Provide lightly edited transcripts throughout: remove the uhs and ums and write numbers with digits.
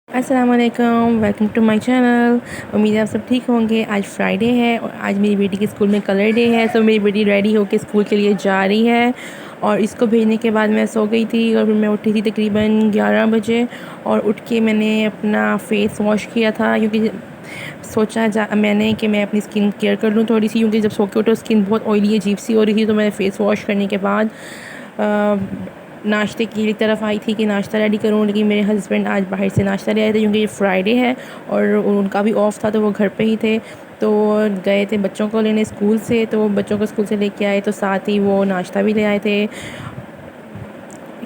अस्सलाम वालेकुम, welcome to my channel. उम्मीद है आप सब ठीक होंगे। आज फ्राइडे है और आज मेरी बेटी के स्कूल में कलर डे है। तो मेरी बेटी रेडी होकर स्कूल के लिए जा रही है और इसको भेजने के बाद मैं सो गई थी और फिर मैं उठी थी तकरीबन 11 बजे और उठ के मैंने अपना फ़ेस वॉश किया था क्योंकि मैंने कि मैं अपनी स्किन केयर कर लूँ थोड़ी सी, क्योंकि जब सो के उठो स्किन बहुत ऑयली अजीब सी हो रही थी। तो मैंने फ़ेस वॉश करने के बाद नाश्ते की तरफ आई थी कि नाश्ता रेडी करूँ, लेकिन मेरे हस्बैंड आज बाहर से नाश्ता ले आए थे क्योंकि ये फ्राइडे है और उनका भी ऑफ़ था तो वो घर पे ही थे। तो गए थे बच्चों को लेने स्कूल से, तो बच्चों को स्कूल से लेके आए तो साथ ही वो नाश्ता भी ले आए थे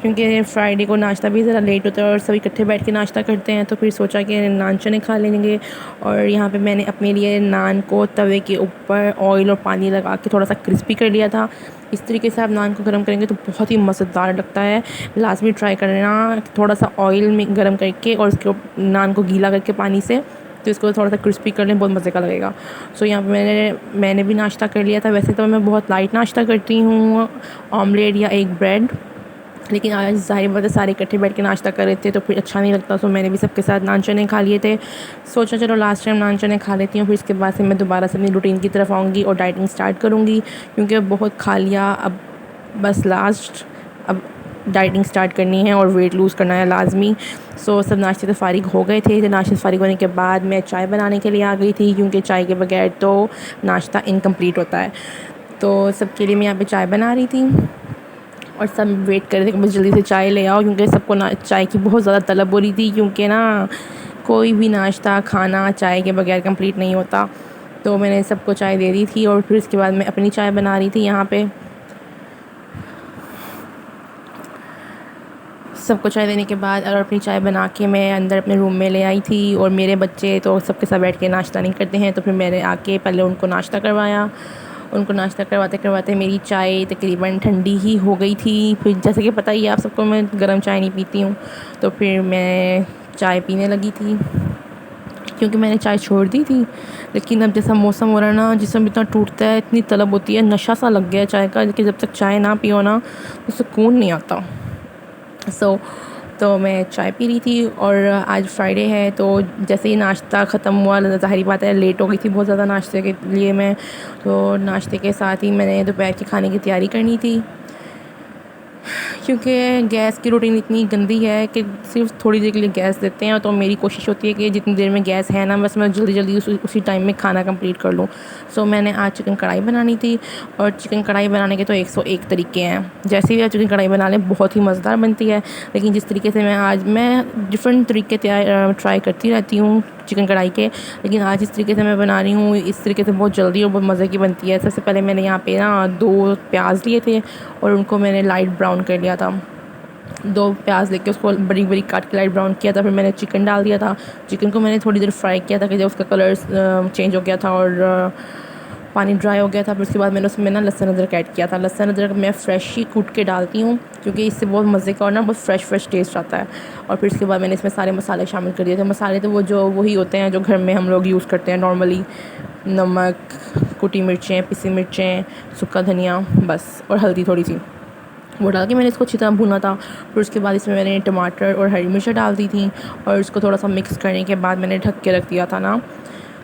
क्योंकि फ्राइडे को नाश्ता भी ज़रा लेट होता है और सभी इकट्ठे बैठ के नाश्ता करते हैं। तो फिर सोचा कि नान चने खा लेंगे और यहाँ पे मैंने अपने लिए नान को तवे के ऊपर ऑयल और पानी लगा के थोड़ा सा क्रिस्पी कर लिया था। इस तरीके से आप नान को गर्म करेंगे तो बहुत ही मज़ेदार लगता है। लास्ट में ट्राई करना, थोड़ा सा ऑयल में गर्म करके और उसके नान को गीला करके पानी से, तो इसको थोड़ा सा क्रिस्पी कर लें, बहुत मज़े का लगेगा। सो यहाँ पे मैंने भी नाश्ता कर लिया था। वैसे तो मैं बहुत लाइट नाश्ता करती हूँ, ऑमलेट या एक ब्रेड, लेकिन आज ज़ाहिर बात है सारे इकट्ठे बैठ के नाश्ता कर रहे थे तो फिर अच्छा नहीं लगता। तो मैंने भी सबके साथ नान चने खा लिए थे। सोचा चलो लास्ट टाइम नान चने खा लेती हूँ, फिर इसके बाद से मैं दोबारा से अपनी रूटीन की तरफ आऊँगी और डाइटिंग स्टार्ट करूँगी क्योंकि अब बहुत खा लिया। अब बस अब डाइटिंग स्टार्ट करनी है और वेट लूज़ करना है लाजमी। सो सब नाश्ते से फ़ारिग हो गए थे। तो नाश्ते से फ़ारिग होने के बाद मैं चाय बनाने के लिए आ गई थी क्योंकि चाय के बगैर तो नाश्ता इनकम्प्लीट होता है। तो सबके लिए मैं यहाँ पे चाय बना रही थी और सब वेट कर रहे थे कि मुझे जल्दी से चाय ले आओ क्योंकि सबको ना चाय की बहुत ज़्यादा तलब हो रही थी, क्योंकि ना कोई भी नाश्ता खाना चाय के बगैर कंप्लीट नहीं होता। तो मैंने सबको चाय दे दी थी और फिर उसके बाद मैं अपनी चाय बना रही थी। यहाँ पे सबको चाय देने के बाद और अपनी चाय बना के मैं अंदर अपने रूम में ले आई थी। और मेरे बच्चे तो सबके साथ बैठ के नाश्ता नहीं करते हैं, तो फिर मैंने आके पहले उनको नाश्ता करवाया। उनको नाश्ता करवाते करवाते मेरी चाय तकरीबन ठंडी ही हो गई थी। फिर जैसे कि पता ही है आप सबको, मैं गर्म चाय नहीं पीती हूँ, तो फिर मैं चाय पीने लगी थी क्योंकि मैंने चाय छोड़ दी थी। लेकिन अब जैसा मौसम हो रहा है ना, जिसम इतना टूटता है, इतनी तलब होती है, नशा सा लग गया है चाय का कि जब तक चाय ना पियो ना तो सुकून नहीं आता। तो मैं चाय पी रही थी और आज फ्राइडे है तो जैसे ही नाश्ता ख़त्म हुआ, ज़ाहिर बात है लेट हो गई थी बहुत ज़्यादा नाश्ते के लिए मैं। तो नाश्ते के साथ ही मैंने दोपहर के खाने की तैयारी करनी थी क्योंकि गैस की रूटीन इतनी गंदी है कि सिर्फ थोड़ी देर के लिए गैस देते हैं। तो मेरी कोशिश होती है कि जितनी देर में गैस है ना, बस मैं जल्दी जल्दी उसी टाइम में खाना कंप्लीट कर लूँ। सो मैंने आज चिकन कढ़ाई बनानी थी और चिकन कढ़ाई बनाने के तो 101 तरीके हैं। जैसे भी आप चिकन कढ़ाई बना लें बहुत ही मज़ेदार बनती है, लेकिन जिस तरीके से मैं डिफरेंट तरीके ट्राई करती रहती हूँ चिकन कढ़ाई के, लेकिन आज इस तरीके से मैं बना रही हूँ, इस तरीके से बहुत जल्दी और बहुत मज़े की बनती है। सबसे पहले मैंने यहाँ पे ना 2 प्याज लिए थे और उनको मैंने लाइट ब्राउन कर लिया था। 2 प्याज लेके उसको बड़ी बड़ी काट के लाइट ब्राउन किया था। फिर मैंने चिकन डाल दिया था। चिकन को मैंने थोड़ी देर फ्राई किया था कि जब उसका कलर चेंज हो गया था और पानी ड्राई हो गया था। फिर उसके बाद मैंने उसमें ना लहसुन अदरक ऐड किया था। लहसुन अदरक मैं फ़्रेश ही कूट के डालती हूँ क्योंकि इससे बहुत मज़े का और ना बहुत फ्रेश टेस्ट आता है। और फिर उसके बाद मैंने इसमें सारे मसाले शामिल कर दिए थे। मसाले तो वही होते हैं जो घर में हम लोग यूज़ करते हैं नॉर्मली, नमक, कुटी मिर्चें, पिसी मिर्चें, सूखा धनिया, बस, और हल्दी थोड़ी सी, वो डाल के मैंने इसको अच्छी तरह भुना था। फिर उसके बाद इसमें मैंने टमाटर और हरी मिर्च डाल दी थी और इसको थोड़ा सा मिक्स करने के बाद मैंने ढक के रख दिया था ना,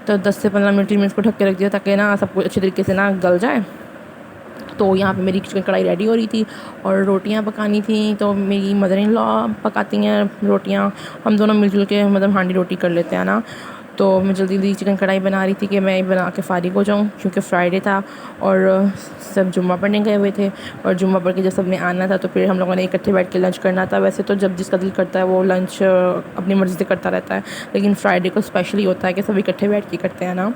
तो 10 से 15 मिनट में इसको ढक के रख दिया ताकि ना सब कुछ अच्छी तरीके से ना गल जाए। तो यहाँ पे मेरी चिकन कढ़ाई रेडी हो रही थी और रोटियाँ पकानी थी। तो मेरी मदर इन लॉ पकाती हैं रोटियाँ, हम दोनों मिलजुल के मतलब हांडी रोटी कर लेते हैं ना। तो मैं जल्दी जल्दी चिकन कढ़ाई बना रही थी कि मैं बना के फ़ारिग हो जाऊँ क्योंकि फ्राइडे था और सब जुम्मा पढ़ने गए हुए थे और जुम्मा पढ़ के जब सब ने आना था तो फिर हम लोगों ने इकट्ठे बैठ के लंच करना था। वैसे तो जब जिसका दिल करता है वो लंच अपनी मर्ज़ी से करता रहता है, लेकिन फ्राइडे को स्पेशली होता है कि सब इकट्ठे बैठ के करते हैं ना।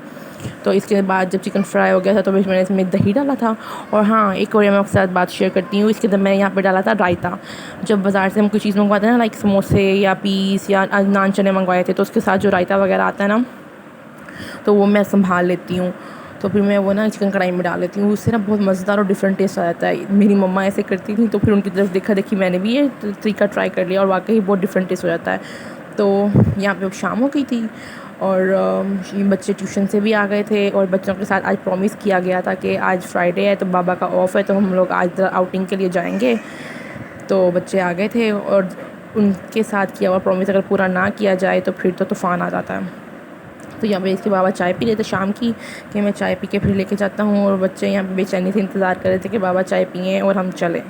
तो इसके बाद जब चिकन फ्राई हो गया था तो फिर मैंने इसमें दही डाला था। और हाँ, एक और मैं आपके साथ बात शेयर करती हूँ, इसके अंदर मैंने यहाँ पे डाला था रायता। जब बाज़ार से हम कोई चीज़ मंगवाते हैं ना, लाइक समोसे या पीस या नान चने मंगवाए थे, तो उसके साथ जो रायता वगैरह आता है ना, तो वो मैं संभाल लेती हूँ। तो फिर मैं वो ना चिकन कढ़ाई में डाल लेती हूँ, उससे ना बहुत मज़ेदार और डिफरेंट टेस्ट आ जाता है। मेरी मम्मा ऐसे करती थी तो फिर उनकी तरफ देखा देखी मैंने भी ये तरीका ट्राई कर लिया और वाकई बहुत डिफरेंट टेस्ट हो जाता है। तो यहाँ पे अब शाम हो गई थी और ये बच्चे ट्यूशन से भी आ गए थे और बच्चों के साथ आज प्रॉमिस किया गया था कि आज फ्राइडे है तो बाबा का ऑफ़ है तो हम लोग आज आउटिंग के लिए जाएंगे। तो बच्चे आ गए थे और उनके साथ किया हुआ प्रॉमिस अगर पूरा ना किया जाए तो फिर तो तूफ़ान आ जाता है। तो यहाँ पे इसके बाबा चाय पी रहे थे शाम की, कि मैं चाय पी के फिर लेके जाता हूँ, और बच्चे यहाँ पे बेचैनी से इंतज़ार कर रहे थे कि बाबा चाय पिए और हम चलें।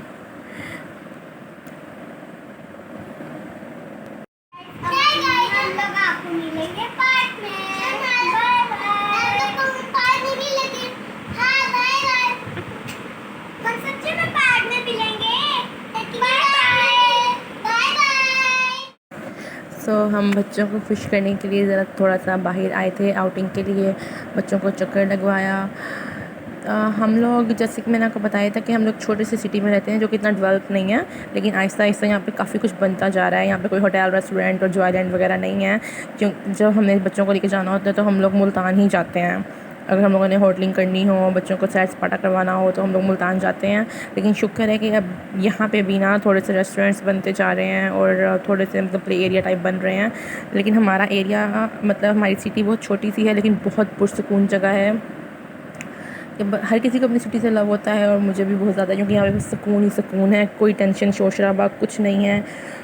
सो हम बच्चों को खुश करने के लिए ज़रा थोड़ा सा बाहर आए थे आउटिंग के लिए, बच्चों को चक्कर लगवाया। हम लोग जैसे कि मैंने आपको बताया था कि हम लोग छोटे से सिटी में रहते हैं जो कि इतना डेवलप नहीं है, लेकिन आहिस्ता आहिस्ता यहाँ पे काफ़ी कुछ बनता जा रहा है। यहाँ पे कोई होटल, रेस्टोरेंट और जॉयलैंड वगैरह नहीं है। क्यों, जब हमें बच्चों को लेके जाना होता है तो हम लोग मुल्तान ही जाते हैं। अगर हम लोगों ने होटलिंग करनी हो, बच्चों को सैर सपाटा करवाना हो तो हम लोग मुल्तान जाते हैं। लेकिन शुक्र है कि अब यहाँ पे भी ना थोड़े से रेस्टोरेंट्स बनते जा रहे हैं और थोड़े से मतलब प्ले एरिया टाइप बन रहे हैं। लेकिन हमारा एरिया मतलब हमारी सिटी बहुत छोटी सी है, लेकिन बहुत पुरसकून जगह है। हर किसी को अपनी सिटी से लव होता है और मुझे भी बहुत ज़्यादा, क्योंकि यहाँ पे सुकून ही सुकून है, कोई टेंशन शोर शराबा कुछ नहीं है।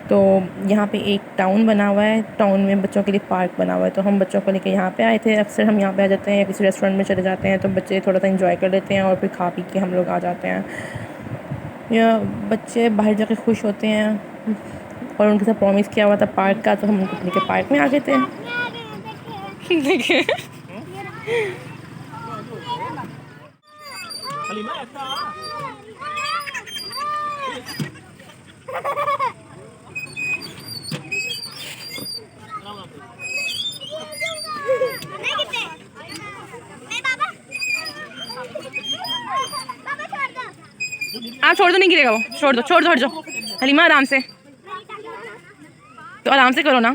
तो यहाँ पे एक टाउन बना हुआ है, टाउन में बच्चों के लिए पार्क बना हुआ है, तो हम बच्चों को लेके यहाँ पे आए थे। अक्सर हम यहाँ पे आ जाते हैं या किसी रेस्टोरेंट में चले जाते हैं, तो बच्चे थोड़ा सा इंजॉय कर लेते हैं और फिर खा पी के हम लोग आ जाते हैं। या बच्चे बाहर जाके खुश होते हैं, और उनके साथ प्रॉमिस किया हुआ था पार्क का, तो हम उनको लेके पार्क में आ गए थे। देखिए आप छोड़ दो, नहीं गिरेगा वो, छोड़ दो, छोड़ दो हलीमा, आराम से, तो आराम से करो ना।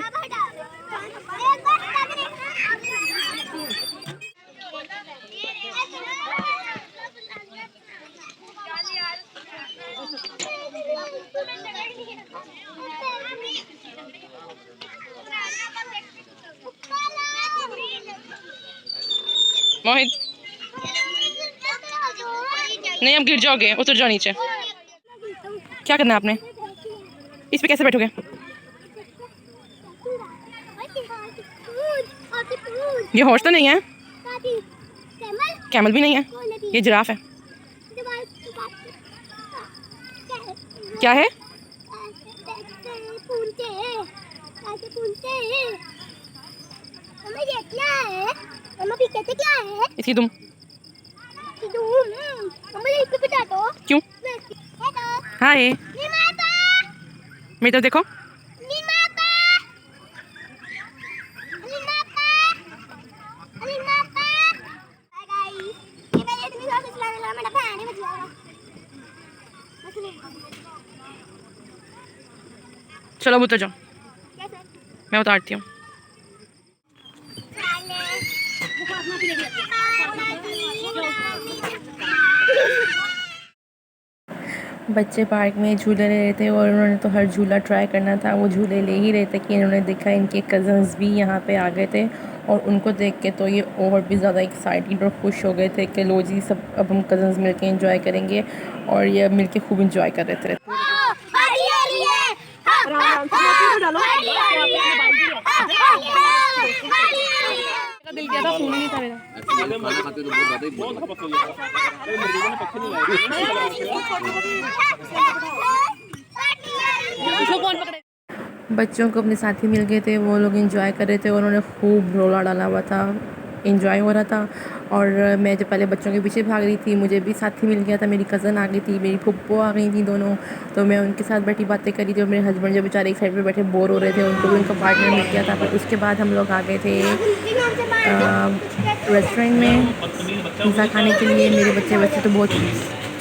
मोहित नहीं, अब गिर जाओगे, उतर जाओ नीचे। क्या करना है आपने, इस पे कैसे बैठोगे? ये हॉर्स तो नहीं है, कैमल भी नहीं है, ये जिराफ है। क्या है? इसकी तुम क्यों? हाय, मेरी तरफ देखो। चलो उतर जाओ, मैं उतारती हूँ। बच्चे पार्क में झूले ले रहे थे और उन्होंने तो हर झूला ट्राई करना था, वो झूले ले ही रहे थे कि इन्होंने देखा इनके कज़न्स भी यहाँ पे आ गए थे, और उनको देख के तो ये और भी ज़्यादा एक्साइटेड और खुश हो गए थे कि लो जी, सब अब हम कज़न्स मिलके एंजॉय करेंगे, और ये मिलके खूब एंजॉय कर रहे थे। दिल किया था, फोन ही नहीं था मेरा। बच्चों को अपने साथी मिल गए थे, वो लोग एंजॉय कर रहे थे और उन्होंने खूब रोला डाला हुआ था, एंजॉय हो रहा था। और मैं जो पहले बच्चों के पीछे भाग रही थी, मुझे भी साथी मिल गया था, मेरी कज़न आ गई थी, मेरी फुप्पो आ गई थी दोनों, तो मैं उनके साथ बैठी बातें करी थी। और मेरे हस्बैंड जो बेचारे एक साइड पे बैठे बोर हो रहे थे, उनको भी उनका पार्टनर मिल गया था। पर उसके बाद हम लोग आ गए थे रेस्टोरेंट में पिज़्ज़ा खाने के लिए। मेरे बच्चे वैसे तो बहुत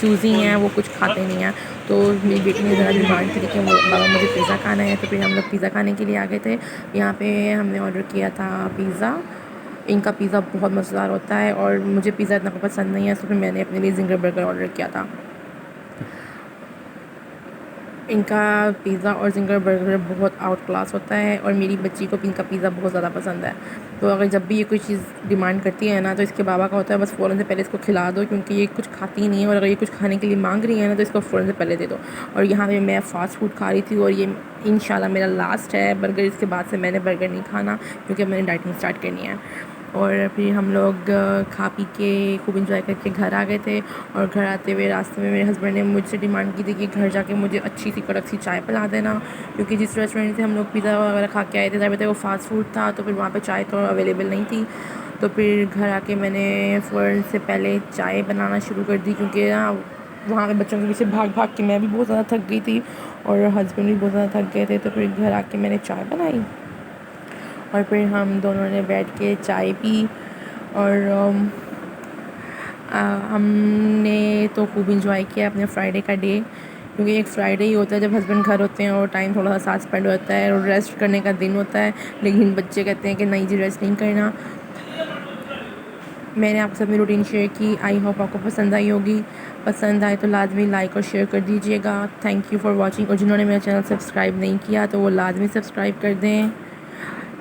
चूज़ी हैं, वो कुछ खाते नहीं हैं, तो मेरी बेटी ने ज़रा डिमांड करी कि वो बाबा मुझे पिज़्ज़ा खाना है, तो फिर हम लोग पिज़्ज़ा खाने के लिए आ गए थे। यहाँ पे हमने ऑर्डर किया था पिज़्ज़ा। इनका पिज़्ज़ा बहुत मज़ेदार होता है और मुझे पिज़्ज़ा इतना पसंद नहीं है, तो फिर मैंने अपने लिए ज़िंगर बर्गर ऑर्डर किया था। इनका पिज़्ज़ा और इनका बर्गर बहुत आउट क्लास होता है और मेरी बच्ची को भी इनका पिज़्ज़ा बहुत ज़्यादा पसंद है। तो अगर जब भी ये कोई चीज़ डिमांड करती है ना तो इसके बाबा का होता है बस फ़ौरन से पहले इसको खिला दो, क्योंकि ये कुछ खाती नहीं है और अगर ये कुछ खाने के लिए मांग रही है ना तो इसको फ़ौरन से पहले दे दो। और यहाँ पे मैं फ़ास्ट फूड खा रही थी और ये इंशाल्लाह मेरा लास्ट है बर्गर। इसके बाद से मैंने बर्गर नहीं खाना क्योंकि मैंने डाइटिंग स्टार्ट करनी है। और फिर हम लोग खा पी के खूब इंजॉय करके घर आ गए थे। और घर आते हुए रास्ते में मेरे हस्बैंड ने मुझसे डिमांड की थी कि घर जाके मुझे अच्छी सी कड़क सी चाय पिला देना, क्योंकि जिस रेस्टोरेंट से हम लोग पिज़्ज़ा वगैरह खा के आए थे ज़्यादातर वो फ़ास्ट फूड था, तो फिर वहाँ पे चाय तो अवेलेबल नहीं थी। तो फिर घर आके मैंने फ़ौरन से पहले चाय बनाना शुरू कर दी, क्योंकि ना वहाँ पे बच्चों के पीछे भाग भाग के मैं भी बहुत ज़्यादा थक गई थी और हस्बैंड भी बहुत ज़्यादा थक गए थे। तो फिर घर आके मैंने चाय बनाई और फिर हम दोनों ने बैठ के चाय पी। और हमने तो खूब इंजॉय किया अपने फ्राइडे का डे, क्योंकि एक फ्राइडे ही होता है जब हस्बैंड घर होते हैं और टाइम थोड़ा सा साथ स्पेंड होता है और रेस्ट करने का दिन होता है। लेकिन बच्चे कहते हैं कि नहीं जी, रेस्ट नहीं करना। मैंने आपके साथ अपनी रूटीन शेयर की। आई होप आपको पसंद आई होगी। पसंद आए तो लाजमी लाइक और शेयर कर दीजिएगा। Thank you for watching. और जिन्होंने मेरा चैनल सब्सक्राइब नहीं किया तो वो लाजमी सब्सक्राइब कर दें,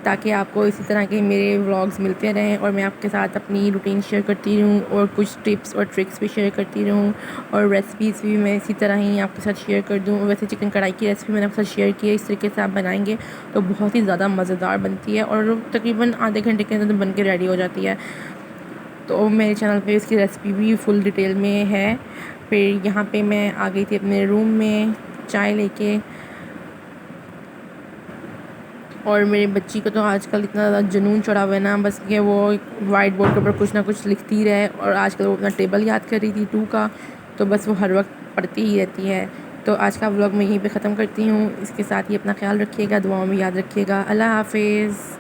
ताकि आपको इसी तरह के मेरे व्लॉग्स मिलते रहें और मैं आपके साथ अपनी रूटीन शेयर करती रहूँ और कुछ टिप्स और ट्रिक्स भी शेयर करती रहूँ और रेसिपीज़ भी मैं इसी तरह ही आपके साथ शेयर कर दूँ। वैसे चिकन कढ़ाई की रेसिपी मैंने आपके साथ शेयर की है, इस तरीके से आप बनाएंगे तो बहुत ही ज़्यादा मज़ेदार बनती है और तकरीबन आधे घंटे के अंदर बन के रेडी हो जाती है। तो मेरे चैनल पे इसकी रेसिपी भी फुल डिटेल में है। फिर यहाँ पे मैं आ गई थी अपने रूम में चाय लेके, और मेरी बच्ची को तो आजकल इतना ज़्यादा जुनून चढ़ा हुआ है ना, बस कि वो वाइट बोर्ड के ऊपर कुछ ना कुछ लिखती रहे। और आजकल वो अपना टेबल याद कर रही थी 2 का, तो बस वो हर वक्त पढ़ती ही रहती है। तो आज का व्लॉग मैं यहीं पे ख़त्म करती हूँ। इसके साथ ही अपना ख्याल रखिएगा, दुआओं में याद रखिएगा। अल्लाह हाफिज़।